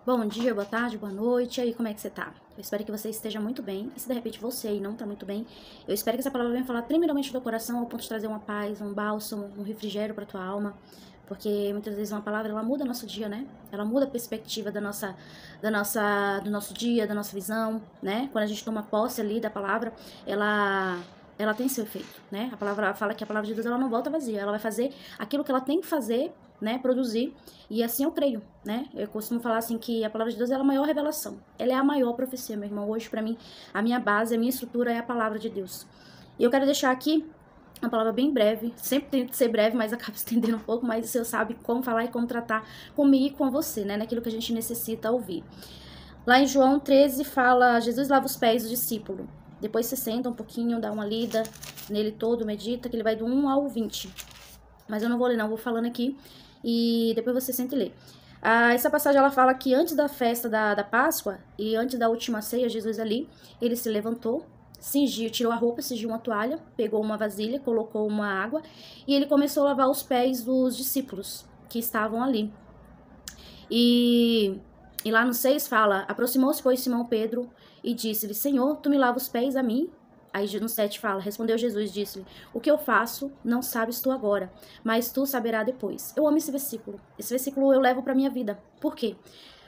Bom dia, boa tarde, boa noite. E aí, como é que você tá? Eu espero que você esteja muito bem. E se de repente você aí não tá muito bem, eu espero que essa palavra venha falar primeiramente do coração, ao ponto de trazer uma paz, um bálsamo, um refrigério pra tua alma. Porque muitas vezes uma palavra, ela muda nosso dia, né? Ela muda a perspectiva do nosso dia, da nossa visão, né? Quando a gente toma posse ali da palavra, ela tem seu efeito, né? A palavra fala que a palavra de Deus, ela não volta vazia. Ela vai fazer aquilo que ela tem que fazer, né? Produzir. E assim eu creio, né? Eu costumo falar assim que a palavra de Deus é a maior revelação. Ela é a maior profecia, meu irmão. Hoje, pra mim, a minha base, a minha estrutura é a palavra de Deus. E eu quero deixar aqui uma palavra bem breve. Sempre tento ser breve, mas acabo estendendo um pouco. Mas o Senhor sabe como falar e como tratar comigo e com você, né? Naquilo que a gente necessita ouvir. Lá em João 13 fala: Jesus lava os pés do discípulo. Depois você senta um pouquinho, dá uma lida nele todo, medita, que ele vai do 1 ao 20. Mas eu não vou ler não, vou falando aqui e depois você senta e lê. Essa passagem ela fala que antes da festa da Páscoa e antes da última ceia, Jesus ali, ele se levantou, cingiu, tirou a roupa, cingiu uma toalha, pegou uma vasilha, colocou uma água e ele começou a lavar os pés dos discípulos que estavam ali. E lá no 6 fala: aproximou-se, pois, Simão Pedro e disse-lhe: Senhor, tu me lava os pés a mim? Aí no 7 fala: respondeu Jesus, disse-lhe: o que eu faço não sabes tu agora, mas tu saberás depois. Eu amo esse versículo. Esse versículo eu levo pra minha vida. Por quê?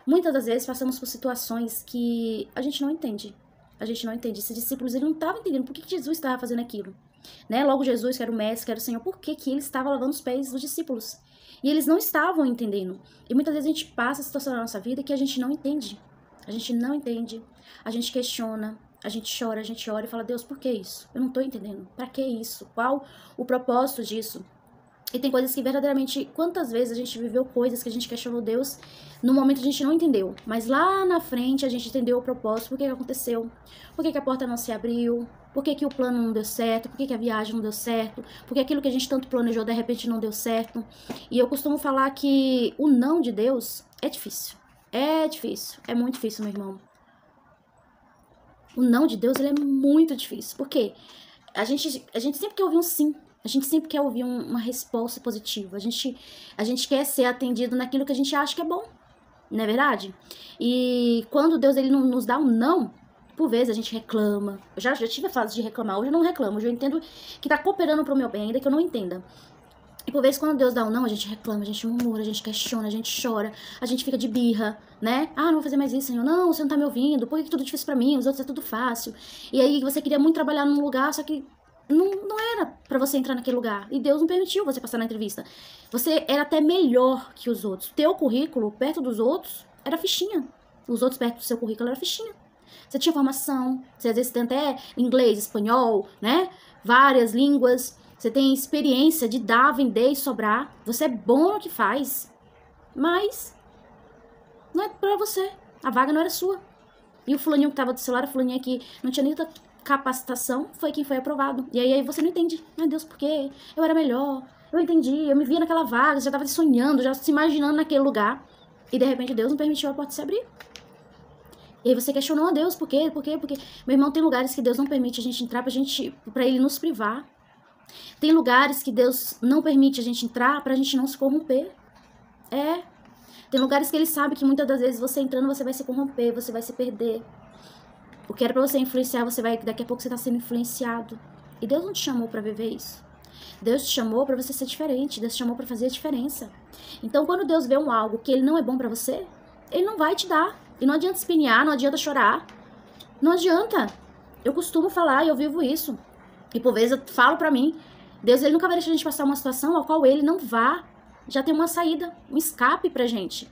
Muitas das vezes passamos por situações que a gente não entende. A gente não entende. Esses discípulos, ele não estavam entendendo por que Jesus estava fazendo aquilo. Né? Logo Jesus, que era o mestre, que era o Senhor, por que ele estava lavando os pés dos discípulos? E eles não estavam entendendo. E muitas vezes a gente passa a situação na nossa vida que a gente não entende. A gente não entende. A gente questiona. A gente chora, a gente ora e fala: Deus, por que isso? Eu não tô entendendo. Pra que isso? Qual o propósito disso? E tem coisas que verdadeiramente, quantas vezes a gente viveu coisas que a gente questionou Deus, no momento a gente não entendeu. Mas lá na frente a gente entendeu o propósito, por que aconteceu, por que a porta não se abriu, por que o plano não deu certo, por que a viagem não deu certo, por que aquilo que a gente tanto planejou de repente não deu certo. E eu costumo falar que o não de Deus é difícil. É difícil, é muito difícil, meu irmão. O não de Deus, ele é muito difícil. Por quê? A gente sempre quer ouvir um sim. A gente sempre quer ouvir uma resposta positiva. A gente quer ser atendido naquilo que a gente acha que é bom. Não é verdade? E quando Deus ele não nos dá um não, por vezes a gente reclama. Eu já tive a fase de reclamar. Hoje eu não reclamo. Hoje eu entendo que tá cooperando pro meu bem, ainda que eu não entenda. E por vezes quando Deus dá um não, a gente reclama, a gente murmura, a gente questiona, a gente chora, a gente fica de birra, né? Ah, não vou fazer mais isso, Senhor. Não, você não tá me ouvindo. Por que tudo difícil pra mim? Os outros é tudo fácil. E aí você queria muito trabalhar num lugar, só que não era pra você entrar naquele lugar. E Deus não permitiu você passar na entrevista. Você era até melhor que os outros. Teu currículo, perto dos outros, era fichinha. Os outros perto do seu currículo era fichinha. Você tinha formação, você às vezes tem até inglês, espanhol, né? Várias línguas. Você tem experiência de dar, vender e sobrar. Você é bom no que faz. Mas não é pra você. A vaga não era sua. E o fulaninho que tava do seu lado, a fulaninha que não tinha nem capacitação, foi quem foi aprovado. E aí você não entende. Meu Deus, por quê? Eu era melhor. Eu entendi. Eu me via naquela vaga. Já tava sonhando, já se imaginando naquele lugar. E de repente Deus não permitiu a porta se abrir. E aí você questionou a Deus, por quê? Por quê? Porque, meu irmão, tem lugares que Deus não permite a gente entrar pra ele nos privar. Tem lugares que Deus não permite a gente entrar pra gente não se corromper. É. Tem lugares que ele sabe que muitas das vezes você entrando, você vai se corromper, você vai se perder. O que era pra você influenciar, daqui a pouco você tá sendo influenciado. E Deus não te chamou pra viver isso. Deus te chamou pra você ser diferente. Deus te chamou pra fazer a diferença. Então, quando Deus vê algo que ele não é bom pra você, ele não vai te dar. E não adianta espinhar, não adianta chorar. Não adianta. Eu costumo falar e eu vivo isso. E por vezes eu falo pra mim, Deus ele nunca vai deixar a gente passar uma situação ao qual ele não vá já ter uma saída, um escape pra gente.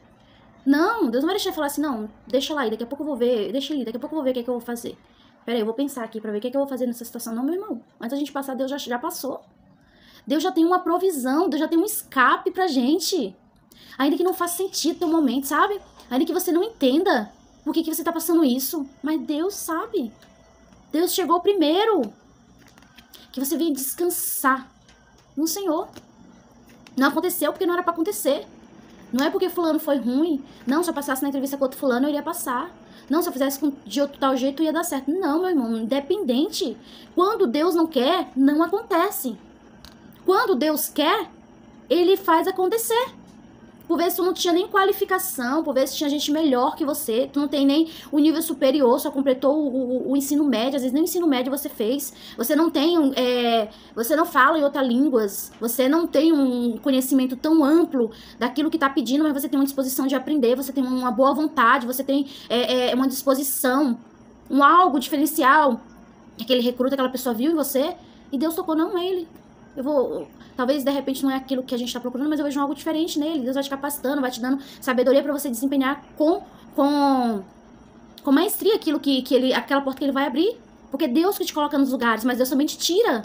Não, Deus não vai deixar eu falar assim, não, deixa lá aí, daqui a pouco eu vou ver, deixa ali, daqui a pouco eu vou ver o que é que eu vou fazer. Pera aí, eu vou pensar aqui pra ver o que é que eu vou fazer nessa situação. Não, meu irmão, antes da gente passar, Deus já passou. Deus já tem uma provisão, Deus já tem um escape pra gente. Ainda que não faça sentido no momento, sabe? Ainda que você não entenda por que você tá passando isso. Mas Deus sabe. Deus chegou primeiro. Que você venha descansar no Senhor. Não aconteceu porque não era pra acontecer. Não é porque fulano foi ruim. Não, se eu passasse na entrevista com outro fulano, eu iria passar. Não, se eu fizesse de outro tal jeito, ia dar certo. Não, meu irmão, independente. Quando Deus não quer, não acontece. Quando Deus quer, ele faz acontecer. Por vezes tu não tinha nem qualificação, por vezes tinha gente melhor que você, tu não tem nem o nível superior, só completou o ensino médio, às vezes nem o ensino médio você fez, você não tem, você não fala em outras línguas, você não tem um conhecimento tão amplo daquilo que tá pedindo, mas você tem uma disposição de aprender, você tem uma boa vontade, você tem uma disposição, algo diferencial, aquele recruta, aquela pessoa viu em você, e Deus tocou, não ele. Talvez de repente não é aquilo que a gente tá procurando, mas eu vejo algo diferente nele. Deus vai te capacitando, vai te dando sabedoria pra você desempenhar com maestria aquela porta que ele vai abrir. Porque é Deus que te coloca nos lugares, mas Deus também te tira.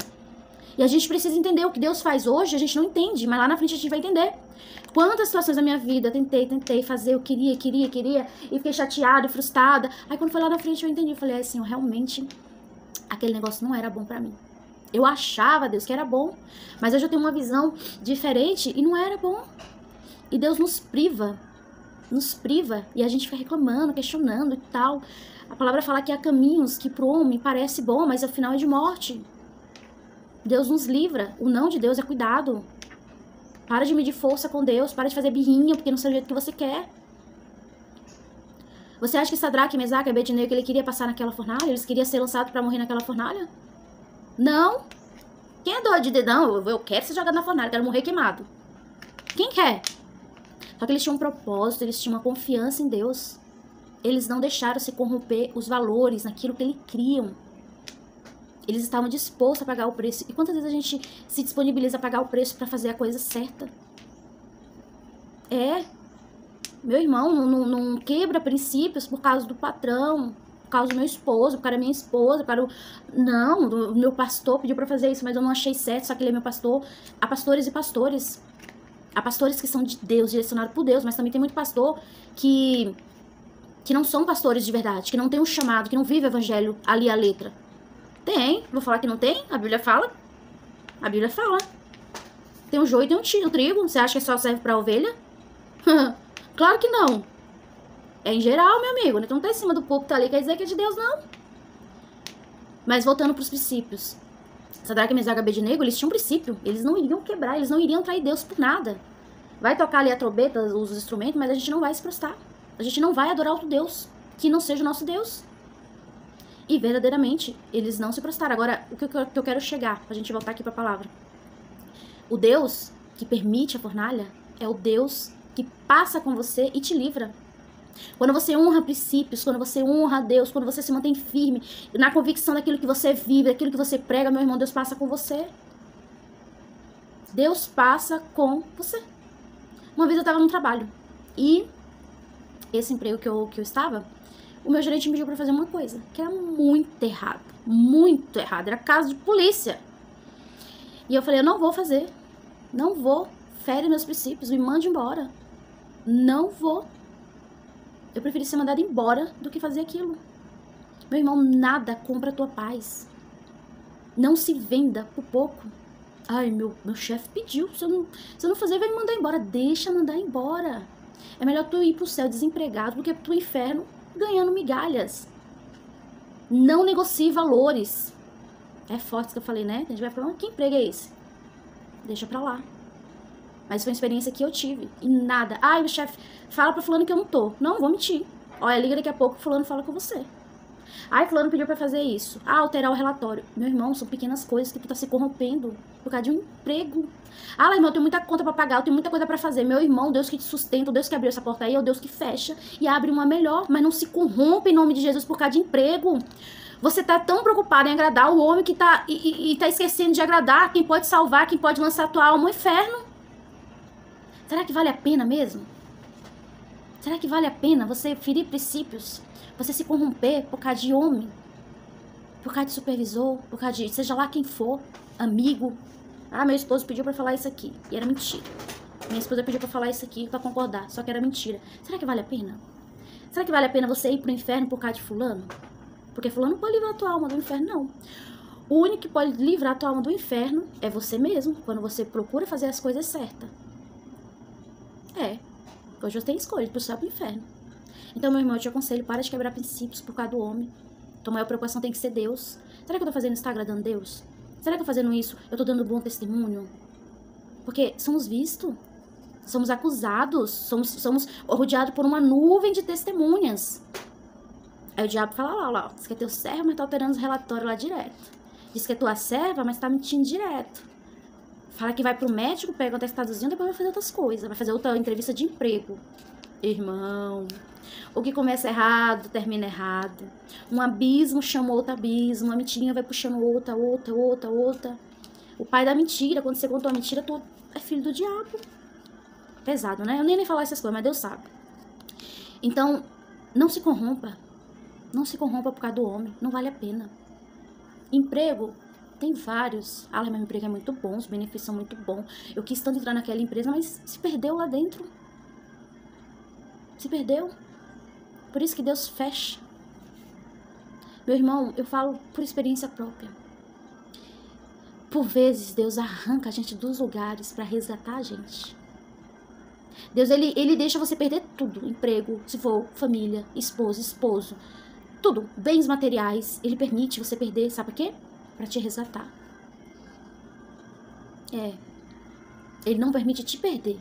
E a gente precisa entender o que Deus faz hoje, a gente não entende, mas lá na frente a gente vai entender. Quantas situações da minha vida tentei fazer, eu queria, e fiquei chateada e frustrada. Aí quando foi lá na frente eu entendi, eu falei assim, realmente, aquele negócio não era bom pra mim. Eu achava, Deus, que era bom, mas hoje eu tenho uma visão diferente e não era bom. E Deus nos priva, e a gente fica reclamando, questionando e tal. A palavra fala que há caminhos que pro homem parece bom, mas afinal é de morte. Deus nos livra, o não de Deus é cuidado. Para de medir força com Deus, para de fazer birrinha, porque não é o jeito que você quer. Você acha que Sadraque, Mesaque e Abednego, ele queria passar naquela fornalha? Eles queriam ser lançados para morrer naquela fornalha? Não. Quem é doido de dedão? Eu quero ser jogado na fornalha, quero morrer queimado. Quem quer? Só que eles tinham um propósito, eles tinham uma confiança em Deus. Eles não deixaram se corromper os valores naquilo que eles criam. Eles estavam dispostos a pagar o preço. E quantas vezes a gente se disponibiliza a pagar o preço para fazer a coisa certa? Meu irmão, não quebra princípios por causa do patrão, por causa do meu esposo, por causa da minha esposa, por causa Não, o meu pastor pediu pra fazer isso, mas eu não achei certo, só que ele é meu pastor. Há pastores e pastores. Há pastores que são de Deus, direcionados por Deus, mas também tem muito pastor que não são pastores de verdade, que não tem um chamado, que não vive o evangelho ali à letra. Tem, vou falar que não tem? A Bíblia fala. A Bíblia fala. Tem um joio e tem um trigo. Você acha que só serve pra ovelha? Claro que não. É em geral, meu amigo. Então não tá em cima do púlpito ali, quer dizer que é de Deus, não. Mas voltando pros princípios. Sadraque, Mesaque e Abednego, eles tinham um princípio. Eles não iriam quebrar, eles não iriam trair Deus por nada. Vai tocar ali a trombeta, os instrumentos, mas a gente não vai se prostrar. A gente não vai adorar outro Deus que não seja o nosso Deus. E verdadeiramente, eles não se prostraram. Agora, o que eu quero chegar, pra gente voltar aqui pra palavra. O Deus que permite a fornalha é o Deus que passa com você e te livra. Quando você honra princípios, quando você honra a Deus, quando você se mantém firme na convicção daquilo que você vive, daquilo que você prega, meu irmão, Deus passa com você. Deus passa com você. Uma vez eu estava no trabalho e esse emprego que eu estava, o meu gerente me pediu para fazer uma coisa que era muito errado, era caso de polícia. E eu falei, eu não vou fazer, não vou, fere meus princípios, me mande embora. Não vou. Eu preferi ser mandada embora do que fazer aquilo. Meu irmão, nada compra a tua paz. Não se venda por pouco. Ai, meu chefe pediu. Se eu não fazer, vai me mandar embora. Deixa mandar embora. É melhor tu ir pro céu desempregado do que pro inferno ganhando migalhas. Não negocie valores. É forte isso que eu falei, né? A gente vai falar, que emprego é esse? Deixa pra lá. Mas foi uma experiência que eu tive. E nada. Ai, o chefe fala pra fulano que eu não tô. Não, vou mentir. Olha, liga daqui a pouco, fulano fala com você. Ai, fulano pediu pra fazer isso. Ah, alterar o relatório. Meu irmão, são pequenas coisas que tu tá se corrompendo por causa de um emprego. Ah, lá, irmão, eu tenho muita conta pra pagar, eu tenho muita coisa pra fazer. Meu irmão, Deus que te sustenta, o Deus que abriu essa porta aí, é o Deus que fecha e abre uma melhor. Mas não se corrompe em nome de Jesus por causa de emprego. Você tá tão preocupado em agradar o homem que tá esquecendo de agradar quem pode salvar, quem pode lançar a tua alma ao inferno. Será que vale a pena mesmo? Será que vale a pena você ferir princípios? Você se corromper por causa de homem? Por causa de supervisor? Por causa de seja lá quem for, amigo? Ah, meu esposo pediu pra falar isso aqui. E era mentira. Minha esposa pediu pra falar isso aqui pra concordar. Só que era mentira. Será que vale a pena? Será que vale a pena você ir pro inferno por causa de fulano? Porque fulano não pode livrar a tua alma do inferno, não. O único que pode livrar a tua alma do inferno é você mesmo. Quando você procura fazer as coisas certas. Hoje eu tenho escolha pro céu e pro inferno. Então, meu irmão, eu te aconselho, para de quebrar princípios por causa do homem. Tua maior preocupação tem que ser Deus. Será que eu tô fazendo isso, tá agradando Deus? Será que eu tô fazendo isso, eu tô dando bom testemunho? Porque somos vistos. somos acusados, somos rodeados por uma nuvem de testemunhas. Aí o diabo fala lá, diz que é teu servo, mas tá alterando os relatórios lá direto. Diz que é tua serva, mas tá mentindo direto. Fala que vai pro médico, pega um atestadozinho, depois vai fazer outras coisas, vai fazer outra entrevista de emprego. Irmão, o que começa errado, termina errado. Um abismo chama outro abismo, uma mentirinha vai puxando outra. O pai da mentira, quando você contou a mentira, tu é filho do diabo. Pesado, né? Eu nem falar essas coisas, mas Deus sabe. Então, não se corrompa. Não se corrompa por causa do homem, não vale a pena. Emprego, tem vários. Ah, meu emprego é muito bom, os benefícios são muito bons. Eu quis tanto entrar naquela empresa, mas se perdeu lá dentro. Se perdeu. Por isso que Deus fecha. Meu irmão, eu falo por experiência própria. Por vezes, Deus arranca a gente dos lugares para resgatar a gente. Deus, ele deixa você perder tudo. Emprego, se for família, esposo. Tudo. Bens materiais. Ele permite você perder, sabe por quê? Para te resgatar. Ele não permite te perder.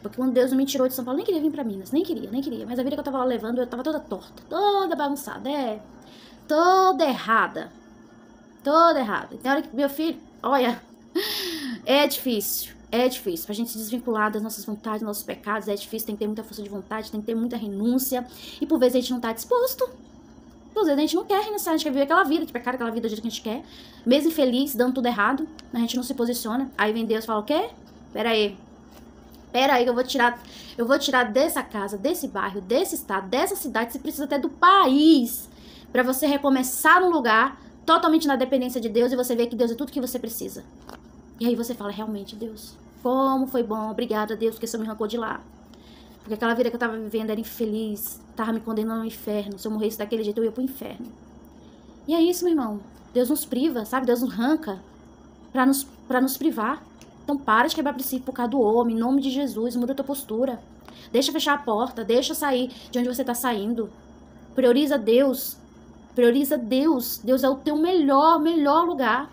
Porque quando Deus me tirou de São Paulo, nem queria vir pra Minas. Nem queria. Mas a vida que eu tava lá levando, eu tava toda torta. Toda bagunçada. Toda errada. Tem hora que meu filho, olha, é difícil. Pra gente se desvincular das nossas vontades, dos nossos pecados, é difícil. Tem que ter muita força de vontade, tem que ter muita renúncia. E por vezes a gente não tá disposto. Por vezes a gente não quer renunciar, a gente quer viver aquela vida de pecado, aquela vida do jeito que a gente quer. Mesmo infeliz, dando tudo errado, a gente não se posiciona. Aí vem Deus e fala, o quê? Pera aí que eu vou tirar dessa casa, desse bairro, desse estado, dessa cidade, se precisa até do país, pra você recomeçar num lugar totalmente na dependência de Deus e você ver que Deus é tudo que você precisa. E aí você fala, realmente, Deus, como foi bom, obrigada, Deus, porque o Senhor me arrancou de lá. Porque aquela vida que eu tava vivendo era infeliz, tava me condenando ao inferno. Se eu morresse daquele jeito, eu ia pro inferno. E é isso, meu irmão. Deus nos priva, sabe? Deus nos arranca pra nos privar. Então para de quebrar princípio por causa do homem, em nome de Jesus, muda a tua postura. Deixa fechar a porta, deixa sair de onde você tá saindo. Prioriza Deus. Deus é o teu melhor lugar.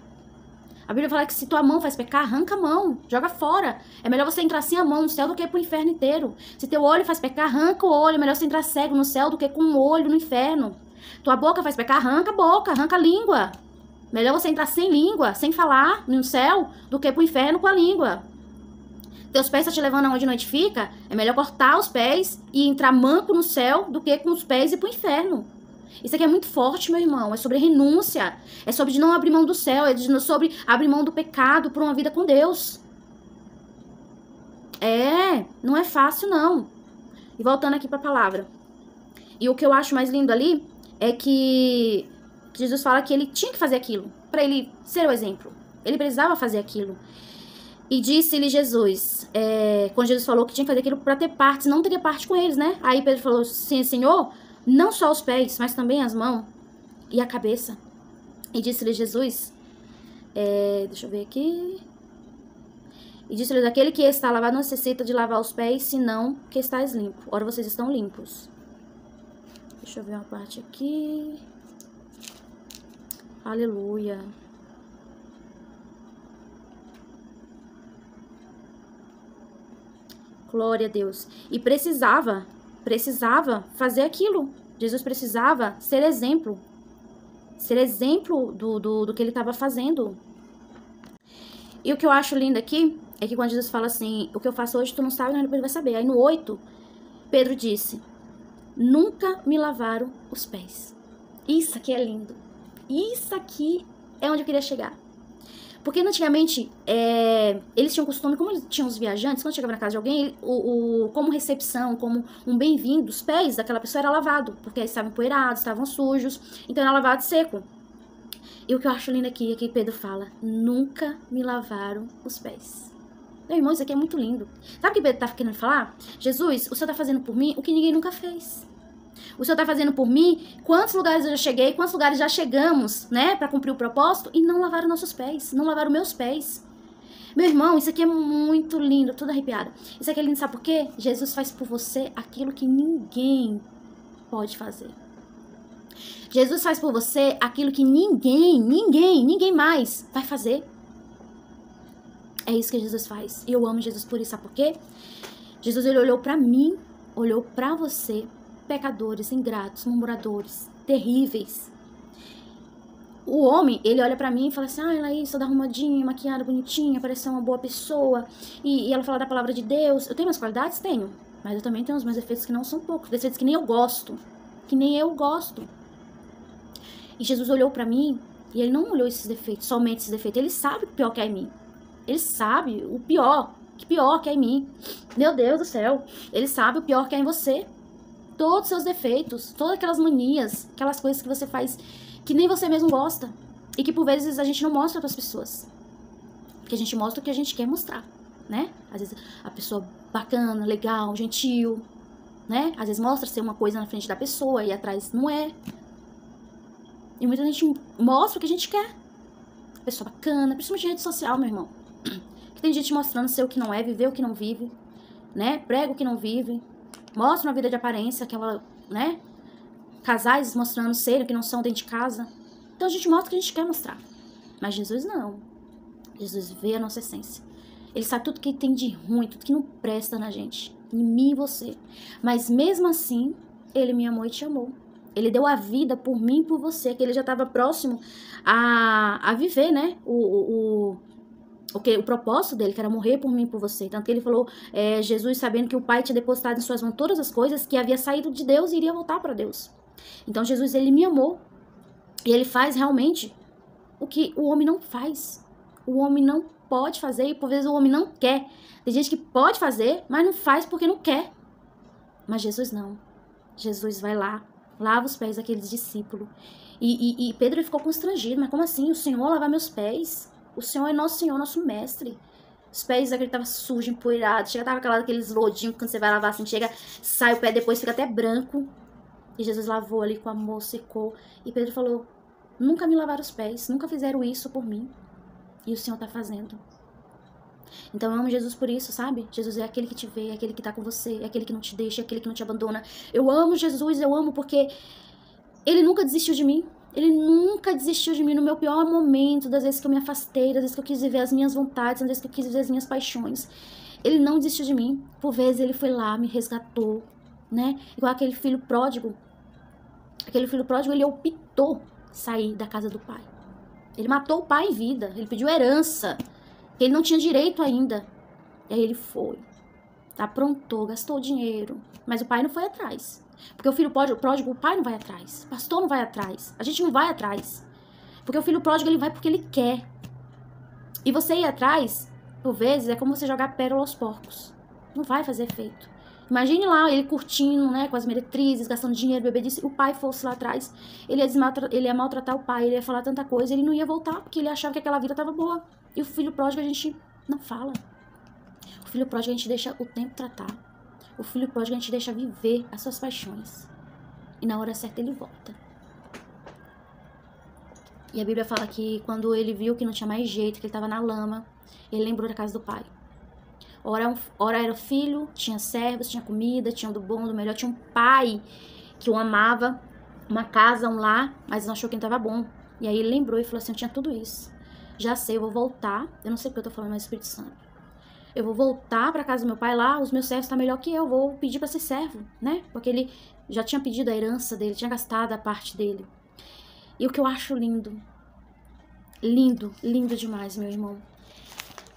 A Bíblia fala que se tua mão faz pecar, arranca a mão, joga fora. É melhor você entrar sem a mão no céu do que ir pro inferno inteiro. Se teu olho faz pecar, arranca o olho. É melhor você entrar cego no céu do que com um olho no inferno. Tua boca faz pecar, arranca a boca, arranca a língua. Melhor você entrar sem língua, sem falar no céu, do que pro inferno com a língua. Teus pés estão te levando aonde não edifica, é melhor cortar os pés e entrar manco no céu do que com os pés e ir pro inferno. Isso aqui é muito forte, meu irmão. É sobre renúncia. É sobre não abrir mão do céu. É sobre abrir mão do pecado por uma vida com Deus. Não é fácil, não. E voltando aqui pra palavra. E o que eu acho mais lindo ali é que Jesus fala que ele tinha que fazer aquilo. Pra ele ser o exemplo. Ele precisava fazer aquilo. E disse-lhe Jesus, quando Jesus falou que tinha que fazer aquilo pra ter parte, não teria parte com eles, né? Aí Pedro falou, sim, Senhor, não só os pés, mas também as mãos e a cabeça. E disse-lhe Jesus, deixa eu ver aqui. E disse-lhe, aquele que está lavado não necessita de lavar os pés, senão que estáis limpo. Ora, vocês estão limpos. Deixa eu ver uma parte aqui. Aleluia. Glória a Deus. E precisava fazer aquilo. Jesus precisava ser exemplo. Ser exemplo do que ele estava fazendo. E o que eu acho lindo aqui é que quando Jesus fala assim, o que eu faço hoje tu não sabe, mas depois vai saber. Aí no 8, Pedro disse, nunca me lavaram os pés. Isso aqui é lindo. Isso aqui é onde eu queria chegar. Porque antigamente, eles tinham costume, como eles tinham os viajantes, quando chegava na casa de alguém, como recepção, como um bem-vindo, os pés daquela pessoa era lavado, porque eles estavam empoeirados, estavam sujos, então era lavado seco. E o que eu acho lindo aqui é que Pedro fala, nunca me lavaram os pés. Meu irmão, isso aqui é muito lindo. Sabe o que Pedro tá querendo falar? Jesus, o Senhor tá fazendo por mim o que ninguém nunca fez. O Senhor tá fazendo por mim, quantos lugares eu já cheguei, quantos lugares já chegamos, né, pra cumprir o propósito, e não lavaram nossos pés, não lavaram meus pés. Meu irmão, isso aqui é muito lindo, tudo arrepiado. Isso aqui é lindo, sabe por quê? Jesus faz por você aquilo que ninguém pode fazer. Jesus faz por você aquilo que ninguém mais vai fazer. É isso que Jesus faz. E eu amo Jesus por isso, sabe por quê? Jesus, ele olhou pra mim, olhou pra você, pecadores, ingratos, murmuradores, terríveis. O homem, ele olha pra mim e fala assim, ela aí, toda arrumadinha, maquiada, bonitinha, parece ser uma boa pessoa, e ela fala da palavra de Deus. Eu tenho minhas qualidades? Tenho. Mas eu também tenho os meus defeitos que não são poucos, defeitos que nem eu gosto. Que nem eu gosto. E Jesus olhou pra mim, e ele não olhou esses defeitos, somente esses defeitos. Ele sabe o pior que é em mim. Ele sabe o pior que é em mim. Meu Deus do céu. Ele sabe o pior que é em você. Todos os seus defeitos, todas aquelas manias, aquelas coisas que você faz que nem você mesmo gosta. E que por vezes a gente não mostra pras pessoas. Porque a gente mostra o que a gente quer mostrar, né? Às vezes a pessoa bacana, legal, gentil, né? Às vezes mostra ser uma coisa na frente da pessoa e atrás não é. E muita gente mostra o que a gente quer. Pessoa bacana, principalmente rede social, meu irmão. Que tem gente mostrando ser o que não é, viver o que não vive, né? Prega o que não vive. Mostra uma vida de aparência, aquela, né? Casais mostrando ser o que não são dentro de casa. Então a gente mostra o que a gente quer mostrar. Mas Jesus não. Jesus vê a nossa essência. Ele sabe tudo que tem de ruim, tudo que não presta na gente. Em mim e você. Mas mesmo assim, ele me amou e te amou. Ele deu a vida por mim e por você, que ele já estava próximo a viver, né? O propósito dele, que era morrer por mim e por você. Tanto que ele falou, Jesus, sabendo que o Pai tinha depositado em suas mãos todas as coisas, que havia saído de Deus e iria voltar para Deus. Então Jesus, ele me amou. E ele faz realmente o que o homem não faz. O homem não pode fazer e por vezes o homem não quer. Tem gente que pode fazer, mas não faz porque não quer. Mas Jesus não. Jesus vai lá, lava os pés daqueles discípulos. E Pedro ficou constrangido. Mas como assim? O Senhor lavar meus pés? O Senhor é nosso Senhor, nosso mestre. Os pés daquele estavam sujos, empoeirados. Chega, tava aqueles lodinhos que quando você vai lavar assim, chega, sai o pé, depois fica até branco. E Jesus lavou ali com amor, secou. E Pedro falou, nunca me lavaram os pés, nunca fizeram isso por mim. E o Senhor tá fazendo. Então eu amo Jesus por isso, sabe? Jesus é aquele que te vê, é aquele que tá com você, é aquele que não te deixa, é aquele que não te abandona. Eu amo Jesus, eu amo porque ele nunca desistiu de mim. Ele nunca desistiu de mim no meu pior momento, das vezes que eu me afastei, das vezes que eu quis viver as minhas vontades, das vezes que eu quis viver as minhas paixões. Ele não desistiu de mim. Por vezes ele foi lá, me resgatou, né? Igual aquele filho pródigo. Aquele filho pródigo, ele optou sair da casa do pai. Ele matou o pai em vida, ele pediu herança, que ele não tinha direito ainda. E aí ele foi, aprontou, gastou dinheiro, mas o pai não foi atrás. Porque o filho pródigo, o pai não vai atrás, o pastor não vai atrás, a gente não vai atrás. Porque o filho pródigo, ele vai porque ele quer. E você ir atrás, por vezes, é como você jogar pérola aos porcos. Não vai fazer efeito. Imagine lá, ele curtindo, né, com as meretrizes, gastando dinheiro, bebê disse, o pai fosse lá atrás, ele ia maltratar o pai, ele ia falar tanta coisa, ele não ia voltar, porque ele achava que aquela vida estava boa. E o filho pródigo a gente não fala. O filho pródigo a gente deixa o tempo tratar. O filho pródigo a gente deixa viver as suas paixões. E na hora certa ele volta. E a Bíblia fala que quando ele viu que não tinha mais jeito, que ele estava na lama, ele lembrou da casa do pai. Ora era o filho, tinha servos, tinha comida, tinha do bom, do melhor. Tinha um pai que o amava, uma casa, um lar, mas não achou que não estava bom. E aí ele lembrou e falou assim, eu tinha tudo isso. Já sei, eu vou voltar. Eu não sei porque eu tô falando, mas Espírito Santo. Eu vou voltar pra casa do meu pai lá, os meus servos estão melhor que eu, vou pedir pra ser servo, né? Porque ele já tinha pedido a herança dele, tinha gastado a parte dele. E o que eu acho lindo, lindo, lindo demais, meu irmão.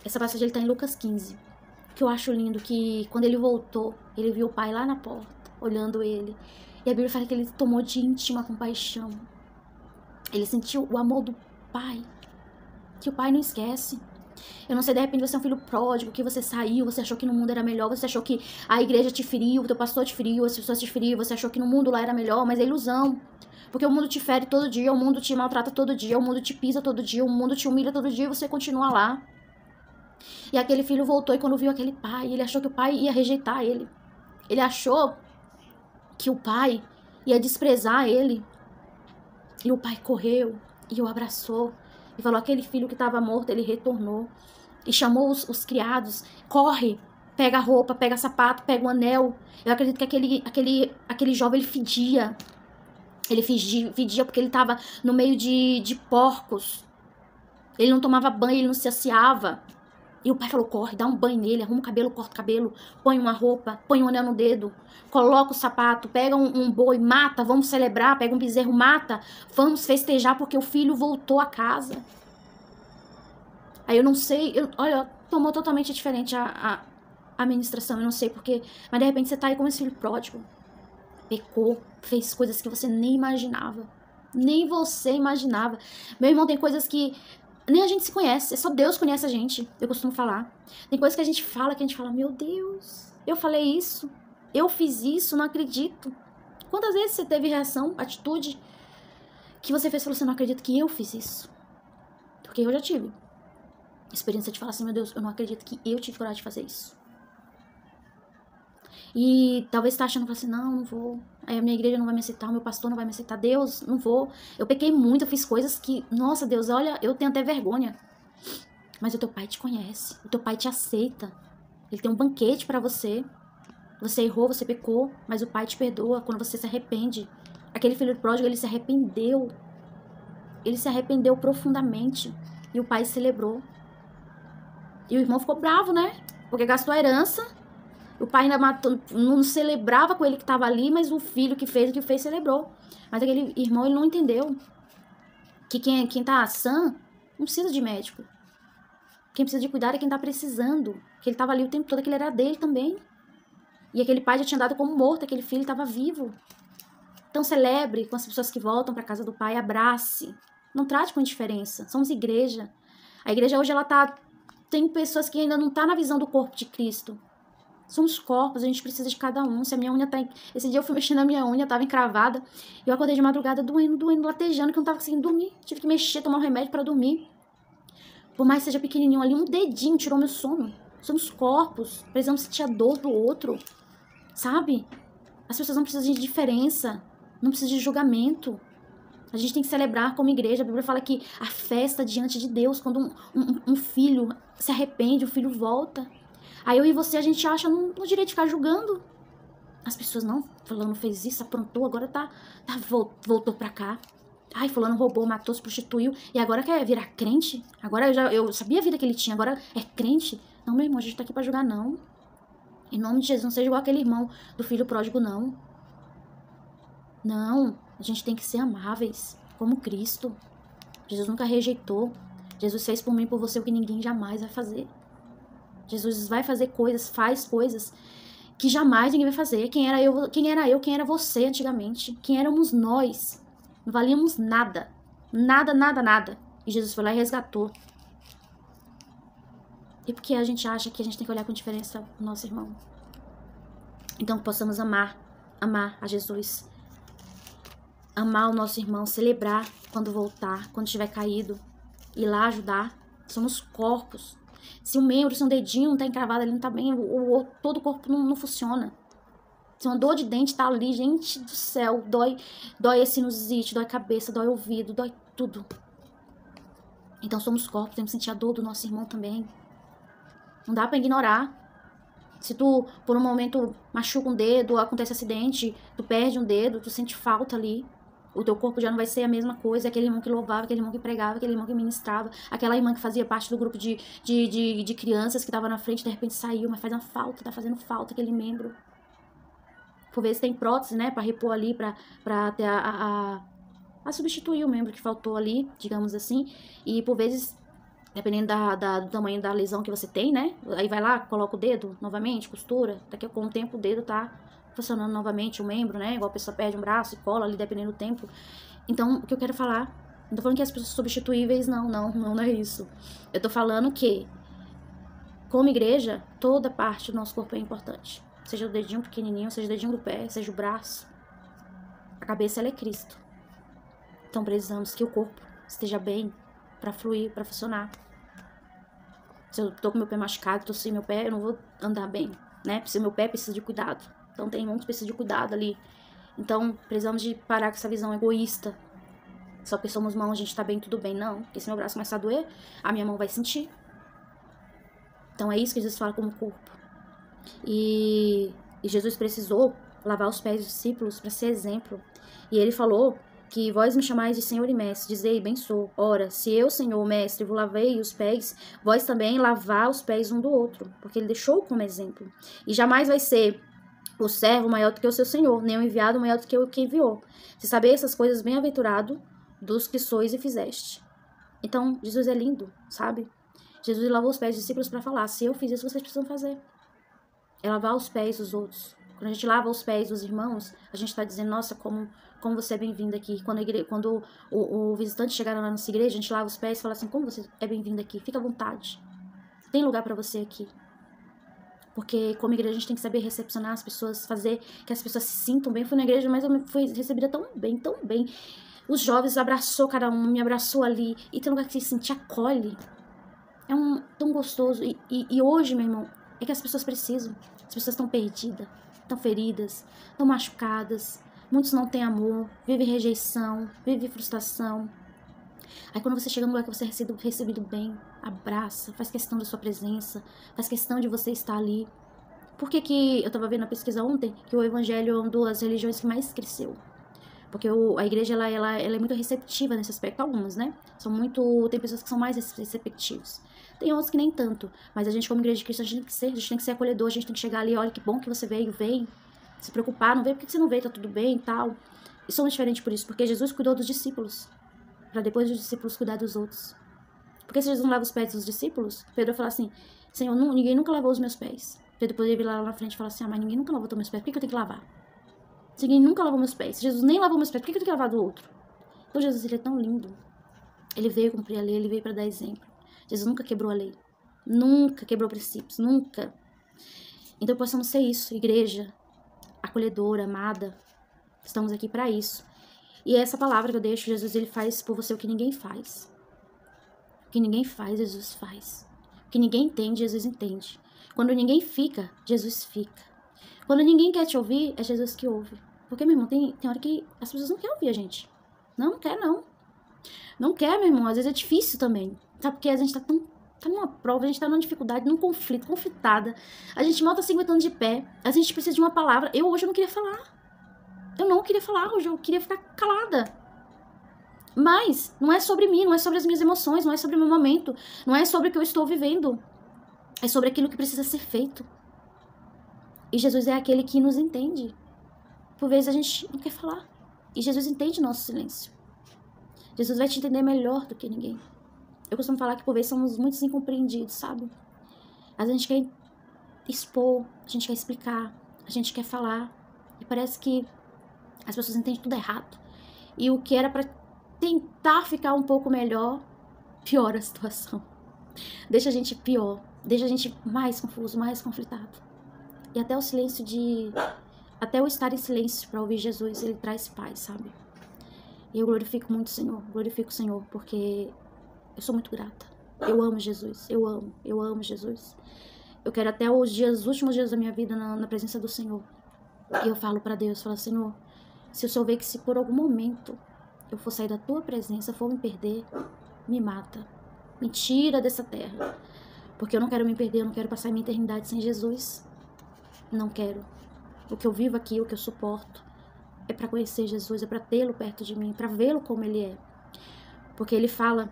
Essa passagem ele tá em Lucas 15. O que eu acho lindo que quando ele voltou, ele viu o pai lá na porta, olhando ele. E a Bíblia fala que ele tomou de íntima compaixão. Ele sentiu o amor do pai, que o pai não esquece. Eu não sei, de repente você é um filho pródigo, que você saiu, você achou que no mundo era melhor, você achou que a igreja te feriu, o teu pastor te feriu, as pessoas te feriam, você achou que no mundo lá era melhor, mas é ilusão. Porque o mundo te fere todo dia, o mundo te maltrata todo dia, o mundo te pisa todo dia, o mundo te humilha todo dia e você continua lá. E aquele filho voltou e quando viu aquele pai, ele achou que o pai ia rejeitar ele. Ele achou que o pai ia desprezar ele. E o pai correu e o abraçou. E falou, aquele filho que estava morto, ele retornou. E chamou os criados, corre, pega a roupa, pega sapato, pega o anel. Eu acredito que aquele jovem, ele fedia. Ele fedia porque ele estava no meio de porcos. Ele não tomava banho, ele não se asseava. E o pai falou, corre, dá um banho nele, arruma o cabelo, corta o cabelo, põe uma roupa, põe um anel no dedo, coloca o sapato, pega um boi, mata, vamos celebrar, pega um bezerro, mata, vamos festejar porque o filho voltou a casa. Aí eu não sei, olha, tomou totalmente diferente a ministração, eu não sei porquê, mas de repente você tá aí como esse filho pródigo, pecou, fez coisas que você nem imaginava, nem você imaginava. Meu irmão, tem coisas que nem a gente se conhece, só Deus conhece a gente, eu costumo falar. Tem coisas que a gente fala, meu Deus, eu falei isso, eu fiz isso, não acredito. Quantas vezes você teve reação, atitude, que você fez e falou assim, não acredito que eu fiz isso? Porque eu já tive experiência de falar assim, meu Deus, eu não acredito que eu tive coragem de fazer isso. E talvez você tá achando assim, não vou. Aí a minha igreja não vai me aceitar, o meu pastor não vai me aceitar. Deus, não vou. Eu pequei muito, eu fiz coisas que, nossa Deus, olha, eu tenho até vergonha. Mas o teu pai te conhece, o teu pai te aceita. Ele tem um banquete pra você. Você errou, você pecou, mas o pai te perdoa quando você se arrepende. Aquele filho pródigo, ele se arrependeu. Ele se arrependeu profundamente. E o pai celebrou. E o irmão ficou bravo, né? Porque gastou a herança. O pai ainda matou, não celebrava com ele que estava ali, mas o filho que fez, celebrou. Mas aquele irmão, ele não entendeu que quem tá sã não precisa de médico. Quem precisa de cuidar é quem tá precisando. Que ele tava ali o tempo todo, que ele era dele também. E aquele pai já tinha dado como morto, aquele filho estava vivo. Então celebre com as pessoas que voltam para casa do pai, abrace. Não trate com indiferença. Somos igreja. A igreja hoje, tem pessoas que ainda não tá na visão do corpo de Cristo. Somos corpos, a gente precisa de cada um. Se a minha unha tá... Esse dia eu fui mexendo na minha unha, tava encravada. E eu acordei de madrugada doendo, latejando, que eu não tava conseguindo dormir. Tive que mexer, tomar um remédio pra dormir. Por mais que seja pequenininho ali, um dedinho tirou meu sono. Somos corpos, precisamos sentir a dor do outro. Sabe? As pessoas não precisam de diferença, não precisam de julgamento. A gente tem que celebrar como igreja. A Bíblia fala que a festa diante de Deus, quando um filho se arrepende, o filho volta. Aí eu e você, a gente acha no direito de ficar julgando. As pessoas, não, fulano fez isso, aprontou, agora voltou pra cá. Ai, fulano roubou, matou, se prostituiu, e agora quer virar crente? Agora eu sabia a vida que ele tinha, agora é crente? Não, meu irmão, a gente tá aqui pra julgar, não. Em nome de Jesus, não seja igual aquele irmão do filho pródigo, não. Não, a gente tem que ser amáveis, como Cristo. Jesus nunca rejeitou. Jesus fez por mim e por você o que ninguém jamais vai fazer. Jesus vai fazer coisas, faz coisas que jamais ninguém vai fazer. Quem era eu, quem era você antigamente? Quem éramos nós? Não valíamos nada. Nada, nada, nada. E Jesus foi lá e resgatou. E porque a gente acha que a gente tem que olhar com diferença o nosso irmão. Então que possamos amar a Jesus. Amar o nosso irmão, celebrar quando voltar, quando estiver caído. Ir lá ajudar. Somos corpos. Se um membro, se um dedinho não tá encravado ali, não tá bem, todo o corpo não funciona. Se uma dor de dente tá ali, gente do céu, dói a sinusite, dói a cabeça, dói o ouvido, dói tudo. Então somos corpos, temos que sentir a dor do nosso irmão também. Não dá pra ignorar. Se tu, por um momento, machuca um dedo, acontece acidente, tu perde um dedo, tu sente falta ali. O teu corpo já não vai ser a mesma coisa. Aquele irmão que louvava, aquele irmão que pregava, aquele irmão que ministrava, aquela irmã que fazia parte do grupo de crianças que estava na frente, de repente saiu, mas faz uma falta, tá fazendo falta aquele membro. Por vezes tem prótese, né, pra repor ali, pra ter a substituir o membro que faltou ali, digamos assim. E por vezes, dependendo do tamanho da lesão que você tem, né, aí vai lá, coloca o dedo novamente, costura, daqui a com o tempo o dedo tá funcionando novamente o membro, né? Igual a pessoa perde um braço e cola ali, dependendo do tempo. Então, o que eu quero falar... Não tô falando que as pessoas substituíveis, não é isso. Eu tô falando que, como igreja, toda parte do nosso corpo é importante. Seja o dedinho pequenininho, seja o dedinho do pé, seja o braço. A cabeça, ela é Cristo. Então, precisamos que o corpo esteja bem pra fluir, pra funcionar. Se eu tô com meu pé machucado, tô sem meu pé, eu não vou andar bem, né? Porque meu pé precisa de cuidado. Então tem irmão que precisa de cuidado ali. Então precisamos de parar com essa visão egoísta. Só porque somos mãos, a gente tá bem, tudo bem. Não, porque se meu braço começar a doer, a minha mão vai sentir. Então é isso que Jesus fala como corpo. E Jesus precisou lavar os pés dos discípulos para ser exemplo. E ele falou que vós me chamais de Senhor e Mestre, dizei, bem sou. Ora, se eu, Senhor, Mestre, vos lavei os pés, vós também lavai os pés um do outro, porque ele deixou como exemplo. E jamais vai ser o servo maior do que o seu Senhor, nem o enviado maior do que o que enviou. Se saber essas coisas, bem-aventurado dos que sois e fizeste. Então, Jesus é lindo, sabe? Jesus lavou os pés dos discípulos para falar, se eu fiz isso, vocês precisam fazer. É lavar os pés dos outros. Quando a gente lava os pés dos irmãos, a gente está dizendo, nossa, como você é bem-vindo aqui. Quando o visitante chegar na nossa igreja, a gente lava os pés e fala assim, como você é bem-vindo aqui, fica à vontade. Tem lugar para você aqui. Porque como igreja a gente tem que saber recepcionar as pessoas, fazer que as pessoas se sintam bem. Eu fui na igreja, mas eu fui recebida tão bem, tão bem. Os jovens abraçou cada um, me abraçou ali. E tem lugar que se sente, acolhe. É tão gostoso. E hoje, meu irmão, é que as pessoas precisam. As pessoas estão perdidas, estão feridas, estão machucadas. Muitos não têm amor, vivem rejeição, vivem frustração. Aí quando você chega num lugar que você é recebido bem, abraça, faz questão da sua presença, faz questão de você estar ali. Por que eu tava vendo a pesquisa ontem que o evangelho é uma das religiões que mais cresceu? Porque a igreja, ela é muito receptiva nesse aspecto. Algumas, né? Tem pessoas que são mais receptivas. Tem outros que nem tanto. Mas a gente, como igreja de Cristo, a gente tem que ser acolhedor. A gente tem que chegar ali, olha, que bom que você veio, vem. Se preocupar, não vem, por que você não veio? Tá tudo bem e tal. E somos diferentes por isso, porque Jesus cuidou dos discípulos. Pra depois os discípulos cuidar dos outros. Porque se Jesus não lava os pés dos discípulos, Pedro fala assim, Senhor, ninguém nunca lavou os meus pés. Pedro poderia vir lá na frente e falar assim, mas ninguém nunca lavou os meus pés, por que eu tenho que lavar? Se ninguém nunca lavou meus pés, se Jesus nem lavou meus pés, por que eu tenho que lavar do outro? Então Jesus, ele é tão lindo. Ele veio cumprir a lei, ele veio para dar exemplo. Jesus nunca quebrou a lei. Nunca quebrou princípios, nunca. Então possamos ser isso, igreja acolhedora, amada. Estamos aqui para isso. E essa palavra que eu deixo, Jesus, ele faz por você o que ninguém faz. O que ninguém faz, Jesus faz. O que ninguém entende, Jesus entende. Quando ninguém fica, Jesus fica. Quando ninguém quer te ouvir, é Jesus que ouve. Porque, meu irmão, tem hora que as pessoas não querem ouvir a gente. Não quer, não. Não quer, meu irmão. Às vezes é difícil também. Sabe? Porque a gente tá numa prova, a gente tá numa dificuldade, num conflito, confitada. A gente mal tá 50 anos de pé. A gente precisa de uma palavra. Hoje eu não queria falar. Eu não queria falar hoje. Eu queria ficar calada. Mas não é sobre mim, não é sobre as minhas emoções, não é sobre o meu momento. Não é sobre o que eu estou vivendo. É sobre aquilo que precisa ser feito. E Jesus é aquele que nos entende. Por vezes a gente não quer falar. E Jesus entende nosso silêncio. Jesus vai te entender melhor do que ninguém. Eu costumo falar que por vezes somos muito incompreendidos, sabe? Às vezes a gente quer expor, a gente quer explicar, a gente quer falar. E parece que as pessoas entendem tudo errado. E o que era pra tentar ficar um pouco melhor, piora a situação. Deixa a gente pior. Deixa a gente mais confuso, mais conflitado. E até o silêncio até o estar em silêncio para ouvir Jesus, ele traz paz, sabe? E eu glorifico muito o Senhor. Glorifico o Senhor porque eu sou muito grata. Eu amo Jesus. Eu amo Jesus. Eu quero até os últimos dias da minha vida na presença do Senhor. E eu falo para Deus, falo, Senhor, se o Senhor ver que se por algum momento eu for sair da tua presença, for me perder, me mata. Me tira dessa terra. Porque eu não quero me perder, eu não quero passar minha eternidade sem Jesus. Não quero. O que eu vivo aqui, o que eu suporto, é para conhecer Jesus, é para tê-lo perto de mim, para vê-lo como ele é. Porque ele fala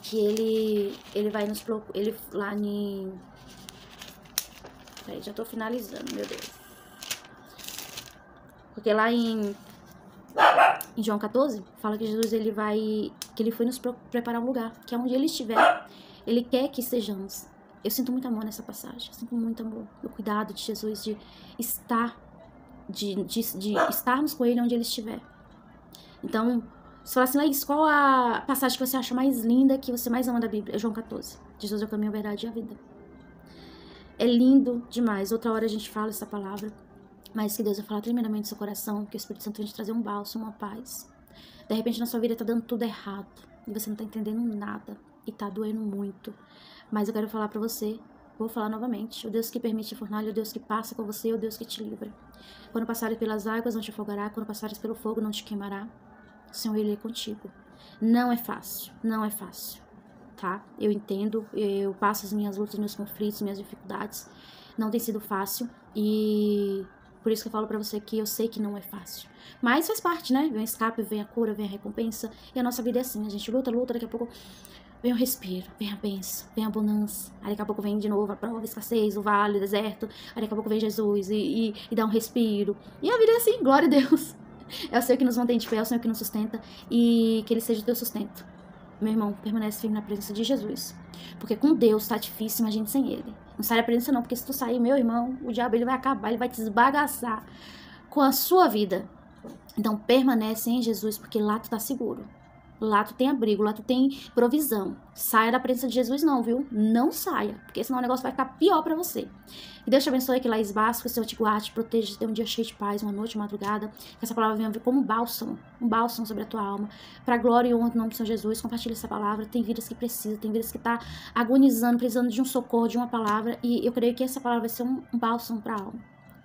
que ele vai nos procurar, ele lá em... Peraí, já tô finalizando, meu Deus. Porque lá em João 14, fala que Jesus, que ele foi nos preparar um lugar, que é onde ele estiver, ele quer que estejamos. Eu sinto muito amor nessa passagem, eu sinto muito amor, o cuidado de Jesus de estar, de estarmos com ele onde ele estiver. Então, você fala assim, Laís, qual a passagem que você acha mais linda, que você mais ama da Bíblia? É João 14. Jesus é o caminho, a verdade e a vida. É lindo demais. Outra hora a gente fala essa palavra, mas que Deus vai falar tremendamente no seu coração, que o Espírito Santo vai te trazer um bálsamo, uma paz. De repente na sua vida tá dando tudo errado, e você não tá entendendo nada, e tá doendo muito. Mas eu quero falar pra você, vou falar novamente, o Deus que permite a fornalha, o Deus que passa com você, o Deus que te livra. Quando passares pelas águas, não te afogará, quando passares pelo fogo, não te queimará. O Senhor, Ele é contigo. Não é fácil, não é fácil, tá? Eu entendo, eu passo as minhas lutas, meus conflitos, minhas dificuldades. Não tem sido fácil, e Por isso que eu falo pra você que eu sei que não é fácil. Mas faz parte, né? Vem o escape, vem a cura, vem a recompensa. E a nossa vida é assim, a gente luta, daqui a pouco vem o respiro, vem a bênção, vem a bonança. Aí daqui a pouco vem de novo a prova, a escassez, o vale, o deserto. Aí daqui a pouco vem Jesus e dá um respiro. E a vida é assim, glória a Deus. É o Senhor que nos mantém de pé, é o Senhor que nos sustenta. E que Ele seja o teu sustento. Meu irmão, permanece firme na presença de Jesus. Porque com Deus tá difícil, imagine sem Ele. Não sai da presença não, porque se tu sair, meu irmão, o diabo ele vai acabar, ele vai te esbagaçar com a sua vida. Então permanece em Jesus, porque lá tu tá seguro. Lá tu tem abrigo, lá tu tem provisão. Saia da presença de Jesus não, viu? Não saia, porque senão o negócio vai ficar pior pra você. Que Deus te abençoe, que lá esbasque, que o Senhor te guarde, te proteja, te dê um dia cheio de paz, uma noite, uma madrugada. Que essa palavra venha vir como um bálsamo sobre a tua alma. Pra glória e honra do nome do Senhor Jesus, compartilha essa palavra. Tem vidas que precisam, tem vidas que tá agonizando, precisando de um socorro, de uma palavra. E eu creio que essa palavra vai ser um bálsamo pra alma.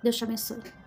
Deus te abençoe.